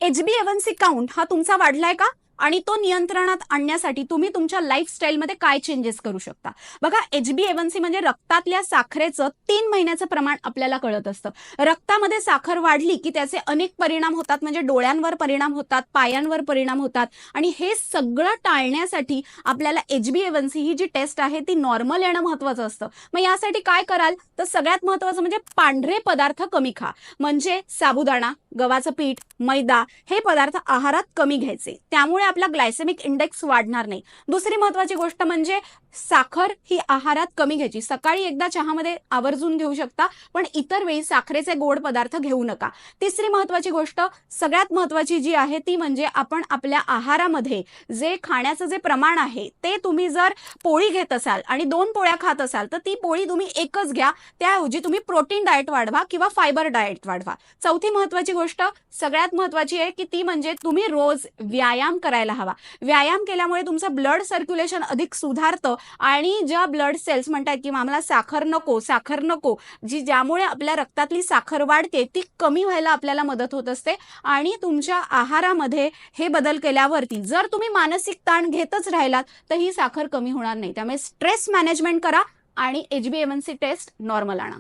HbA1c count हा तुमचा वाढलाय का आणि तो नियंत्रणात आणण्यासाठी तुम्ही तुमच्या लाईफस्टाईलमध्ये काय चेंजेस करू शकता? बघा, HbA1c म्हणजे रक्तातल्या साखरेचं 3 महिन्याचं प्रमाण आपल्याला कळत असतं. रक्तामध्ये साखर वाढली की त्याचे अनेक परिणाम होतात, म्हणजे डोळ्यांवर परिणाम होतात, पायांवर परिणाम होतात आणि हे सगळं टाळण्यासाठी आपल्याला HbA1c ही जी टेस्ट आहे ती नॉर्मल येणं महत्त्वाचं असतं. मग यासाठी काय कराल? तर सगळ्यात महत्त्वाचं म्हणजे पांढरे पदार्थ कमी खा. म्हणजे साबुदाणा, गव्हाचं पीठ, मैदा हे पदार्थ आहारात कमी घ्यायचे. त्यामुळे आपला ग्लायसेमिक इंडेक्स वाढणार नाही. दुसरी महत्त्वाची गोष्ट म्हणजे साखर ही आहारात कमी घ्यायची. सकाळी एकदा चहामध्ये आवर्जून घेऊ शकता, पण इतर वेळी साखरेचे गोड पदार्थ घेऊ नका. तिसरी महत्त्वाची गोष्ट, सगळ्यात महत्त्वाची जी आहे ती म्हणजे आपण आपल्या आहारामध्ये जे खाण्याचं जे प्रमाण आहे ते तुम्ही जर पोळी घेत असाल आणि 2 पोळ्या खात असाल तर ती पोळी तुम्ही एकच घ्या. त्याऐवजी तुम्ही प्रोटीन डाएट वाढवा किंवा फायबर डाएट वाढवा. चौथी महत्त्वाची गोष्ट, सगळ्यात महत्त्वाची आहे की ती म्हणजे तुम्ही रोज व्यायाम करायला हवा. व्यायाम केल्यामुळे तुमचं ब्लड सर्क्युलेशन अधिक सुधारतं आणि ज्या ब्लड सेल्स म्हणतात की आम्हाला साखर नको, साखर नको, ज्यामुळे आपल्या रक्तातली साखर वाढते ती कमी व्हायला आपल्याला मदत होत असते. आणि तुमच्या आहारामध्ये हे बदल केल्यावरती जर तुम्ही मानसिक ताण घेतच राहिलात तर ही साखर कमी होणार नाही. त्यामुळे स्ट्रेस मॅनेजमेंट करा आणि HbA1c टेस्ट नॉर्मल आणा.